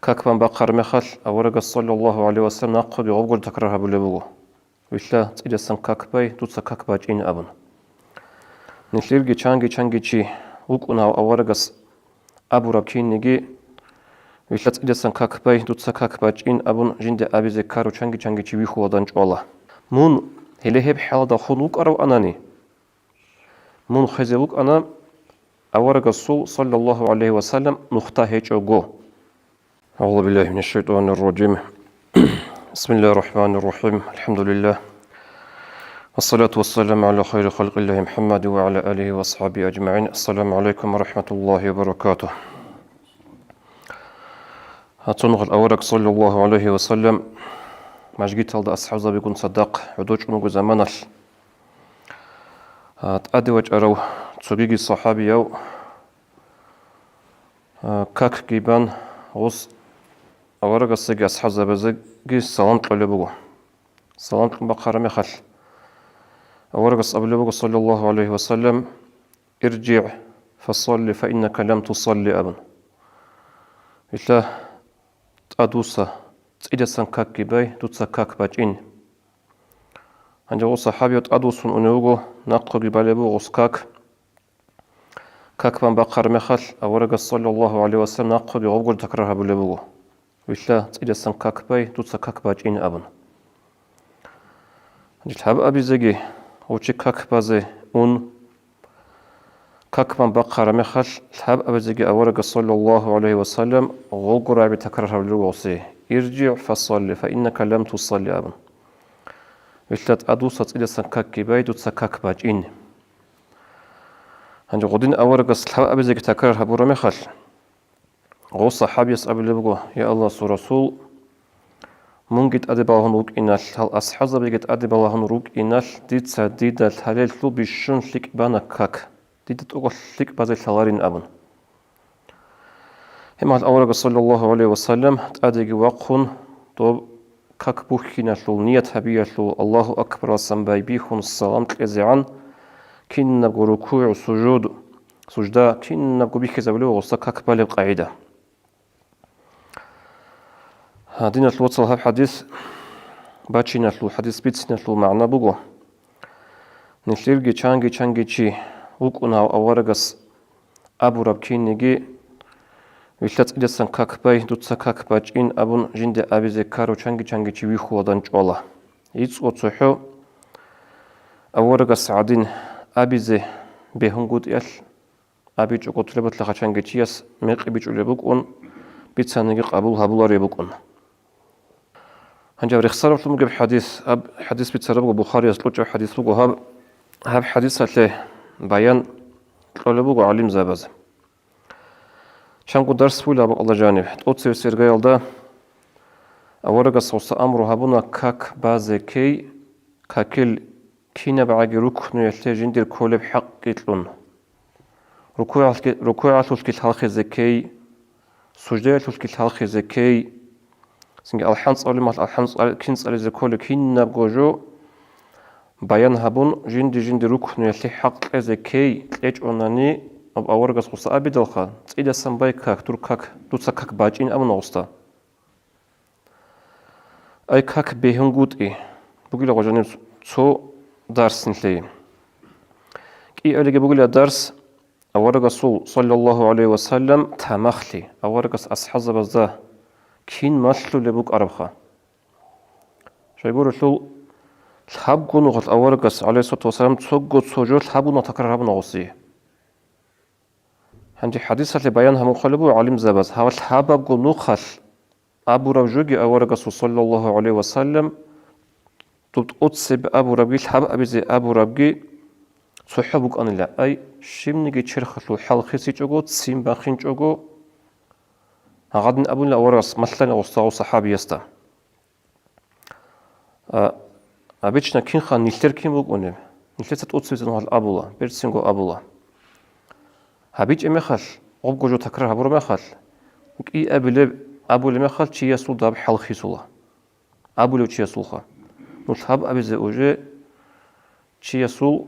Kakban bakar mehal avaraga sallallahu aleyhi ve sellem naqqa bi gobgol takrarha bulebugo. Vishla tsidesan kakbay tutsa kakbaj in abun. Nislirgi changi chi ukuna avaragas abu rabkinigi vishla tsidesan kakbay tutsa kakbaj in abun jinde abize karu changi chi wihu wadan chola. Mun heleheb halda khuluk araw anani. Mun khazewuk ana avaragas sallallahu aleyhi ve sellem nukhta hechogo. أعوذ بالله من الشيطان الرجيم بسم الله الرحمن الرحيم الحمد لله والصلاة والسلام على خير خلق الله محمد وعلى آله وأصحابه أجمعين السلام عليكم ورحمة الله وبركاته هاتنغ الأورق صلى الله عليه وسلم مجيت هذا أصحاب بيكون صدق عدوش ونقو زمان تأدي وجأرو تسوغيجي الصحابي يو كاك جيبان غص أورق السجى أصحاب زبزجي سلامت لبوه سلامت بقرة مخل أورق أبلغ صلى الله عليه وسلم ارجع فصل فإنك لم تصلي أبن إلا تأدوسا تإذا سنكاك باي تتسكاك باجين عند صحابي تأدوسون أنوغو نقل بالبو غسكاك كاك بان بقرة مخل أورق صلى الله عليه وسلم نقل غوغل تكررها بالبوه وإلا تإذا سنكاك باي تتسكاك باجين أبن الحب أبي زجي وشي كاك بازي كاك من بقرة مخل الحب أبي زجي أورق صلى الله عليه وسلم غوغر أبي تكررها بالوصي ارجع فصلي فإنك لم تصلي أبن وإلا تأدوسة إذا سنكاك باي تتسكاك باجين عند غدين أورق الحب أبي زجي تكررها برا مخل غو صحابي يسأل لبغو يا الله رسول منجد أدبالهم روك إنال هل أصحاب بيجد أدبالهم روك إنال ديت سديد الحلال لو بيشون لك بانا كاك ديت تقول لك بعض الحلالين أبن هم الأورق صلى الله عليه وسلم تأدي وقون طب كاك بوخينا لو نية هبية لو الله أكبر سنباي بيخون السلام تلزعان كين نبغو ركوع سجدا كين نبغو بيخي زبلو غصة كاك بالي قاعدة هادين الوصل هاب حديث باتشين لو حديث بيتسين لو معنا بوغو نسليرجي changi chi وكنا أورغس أبو ربكين نجي ويشلت إدسان كاكباي دوتسا كاكباج إن أبون جند أبي زكارو changi chi ويخو ودان جولا يتس وصحو أورغس عدين أبي زي بهنغود يال أبي جوكو تلبت لخا changi chi يس ميقي بيجولي بوكون بيتسان نجي قبول هابولاري بوكون هنجا رخصار فلوم جب حديث بيتسرب بخاري يسلوج حديث بوجو هاب حديث هتله بيان قال بوجو علم زبز شانكو درس فولا الله جانب توتسير سيرجايل دا أورجا صوص أمره هبونا كاك بازكي كاكل كينا بعاجي ركن يحتاجين دير كل بحق يتلون ركوع تلك الحلقة زكي سجدة تلك الحلقة زكي سنجي الحنص أولي مال الحنص كنص على زكول كين نبغوجو بيان هبون جند ركن يلي حق زكي تلاج أناني أب أورجس قصة أبي دلخا إذا سنباي كاك تركاك تسكاك باجين أمن غصة أي كاك بهنجود إيه بقول لغجاني سو درس نتلي كي أولي بقول درس أورجس صلى الله عليه وسلم تمخلي أورجس أصحاب بزده كين ماشلو لبوك أربخا شايبور شو الحبقو نغط أورقس عليه الصلاة والسلام تسوقو تسوجو الحبقو نتكرر هبو نغصيه عندي حديثة لبيانها مخالبو علم زبز هاو الحبقو نخل أبو ربجوغي أورقس صلى الله عليه وسلم تبت أتسب أبو ربجي الحب أبيزي أبو ربجي صحبوك أن لا أي شمنيجي تشرخلو حلقي سيجوغو تسيم باخين جوغو غادن أبون لأورس مثلا أوصاو صحابي يستا أبيتشنا كين خان نيلتر كين بوغوني نيلتر تتوتسوزن هال أبولا بيرتسينغو أبولا هابيتش مخال غوب جو تكرر هبور مخال وكي أبولي مخال تشي يسول داب حلقي سولا أبولي وتشي يسولخا نلحب أبيزي أوجي تشي يسول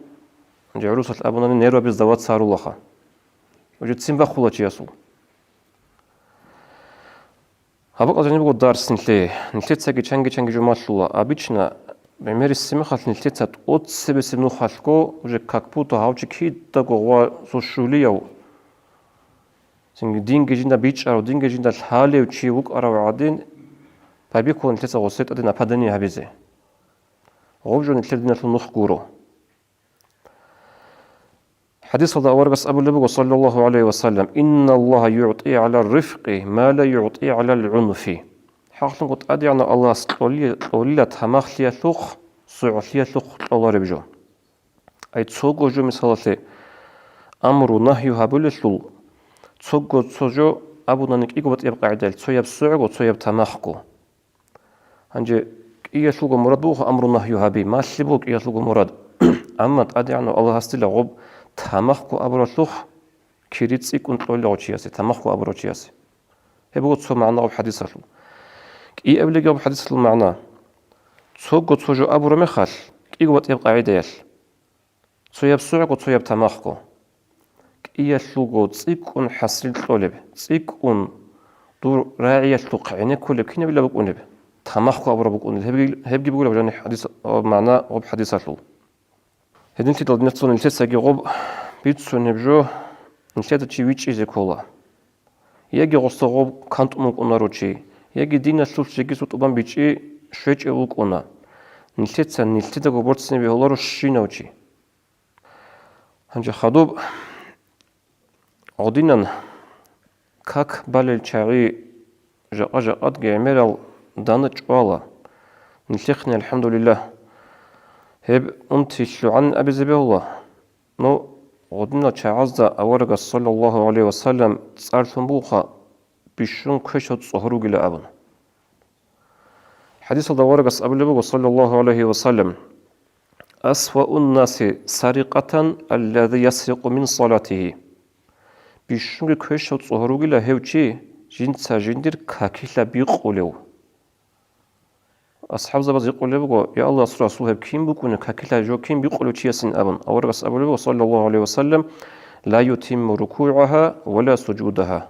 جعروس الأبونا نيرو أبيز دوات سارو لخا وجي تسيم بخولا تشي يسول Хабак азани буго дарс ниле нилтецаги чанги жумаллула обычно мемерissimi хал нилтецат от себе симну халко уже как будто хаучи кидда гова сушулияу синги динге жинда бичаро динге жинда халев чи ук арава адин пабико нилтеца госет адин ападани хабизе غوجون الثلاثين نخقورو حديث هذا ورقص أبو لبق صلى الله عليه وسلم إن الله يعطي على الرفق ما لا يعطي على العنف حقا قد أدعنا الله قولي تمخلي ثق سعلي ثق الله ربجو أي تصوغو جو مثالة أمر نهي هبول ثل تصوغو تصوجو أبو نانك إيقوبت يبقى عدل تصويب سعغو تصويب تمخكو هنجي إيسلوغو مراد بوخ أمر نهي هبي ما سلبوك إيسلوغو مراد أما أدعنا الله استيلا غب تمخكو أبرو كيريتسي كنت قولي غوشياسي تمخكو أبروشياسي هبوغو تصو معنا غب حديثة لو إي أبلغ غب حديثة لو معنا تصوغو تصوجو أبرو مخال إيقوبت يبقى عديل تصويب سعغو تصويب تمخكو إيسلوغو تسيكون حسرين طولب تسيكون دور راعية لقعيني كولب كينا بلا بقونب تمخكو أبرو بقونب هبجي بقول بجاني حديث معنا غب حديثة لو هدين تي دلنا تصون التساقي غب بيتسو نبجو نتلاتة چي ويچ إزي كولا يجي غصة غب كانت أمك أنارو چي يجي دينا سلوف چيكي سوت أبان بيچي شويچ أولك أنا نتلاتة غبورتسني بيهولارو شيناو چي هنجي خادوب عدينان كاك بالي چاغي جاقات جعميرال دانا چوالا نتلخني الحمد لله هب أنتي عن أبي زبي الله نو غدنا تعزى أورق صلى الله عليه وسلم تسألتم بوخا بشون كشت صهرو إلى أبن حديث الأورق صلى الله عليه وسلم أسوأ الناس سرقة الذي يسرق من صلاته بشون كشت صهرو إلى هوشي جنسا جندر كاكيلا بيقولو أصحاب زبز يقول له يا الله رسول هب كيم بكون كاكلا جو كيم بيقولوا تشيسن أبن أورغس أبو له صلى الله عليه وسلم لا يتم ركوعها ولا سجودها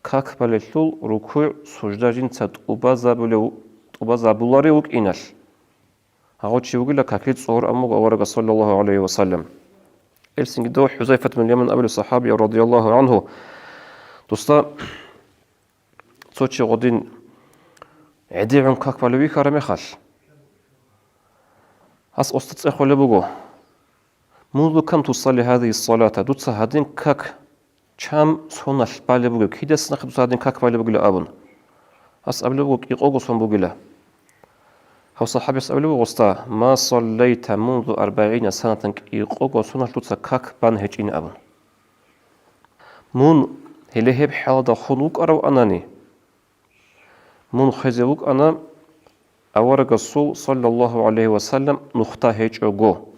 كاك بالثول ركوع سجدة جنسات أبازابولاري وك إنال هاو تشي وقول لك كاكيت صور أمو أورغس صلى الله عليه وسلم إلسنج دو حذيفة من اليمن أبو الصحابي رضي الله عنه دوستا توتشي غدين عديعون كاك بالوي كارمي خال هس أستطيع خلي بقو منذ كم تصلي هذه الصلاة دوتسا هادين كاك كم سونال بالي بقو كيدا سنخ دوتسا هادين كاك بالي بقو لأبن هس أبلي بقو إيقوغو سون بقو له هو صحابي أبلي بقو استا ما صليت منذ 40 سنة إيقوغو سونال دوتسا كاك بان هجين أبن من هلهب حالة خلوق أرو أناني من خزيوك أنا أورق الصول صلى الله عليه وسلم نختا هيج أغو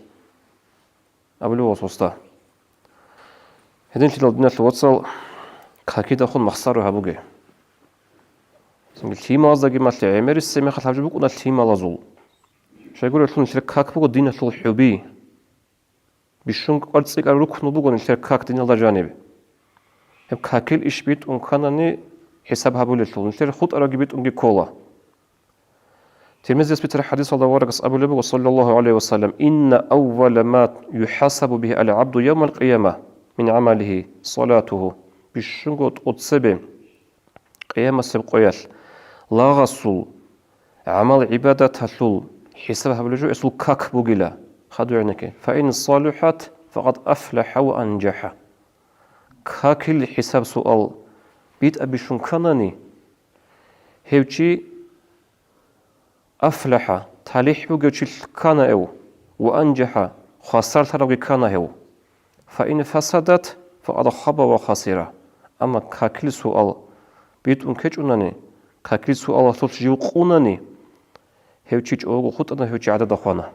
أبلو وصوصتا هدين في الدنيا الوصل كاكيدا خون مخصارو هابوغي التيما أزاقي ماتلي عمير السيمي خال حبجبوك أنا التيما لازول شايقول لكم نشترك كاك بوغو دين الحل حبي بيشونك أرتسيك أروكنو بوغو نشترك كاك دين الله جانبي هب كاكيل إش بيت أنكاناني حساب هابول الثول نشتري خط أراجبيت أنجي كولا تلميذ يثبت الحديث الله ورقص أبو لبق صلى الله عليه وسلم إن أول ما يحاسب به العبد يوم القيامة من عمله صلاته بشنقط أتصبه قيامة سبقيال لا غسول عمل عبادة تثول حساب هابول جو اسمه كاك بوغيلا خدو عنك فإن الصالحات فقد أفلح وأنجح كاكل حساب سؤال بيت أبي شنكانني هيوشي أفلح تاليح بوغيوشي كان أو وأنجح خسر تروغي كان هو فإن فسدت فقد خاب وخسر أما كاكل سؤال بيت أنكجونني كاكل سؤال تلجيو قونني هيوشي جوغو خطنا هيوشي عدد أخوانا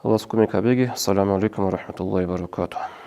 الله سكومي كابيجي السلام عليكم ورحمة الله وبركاته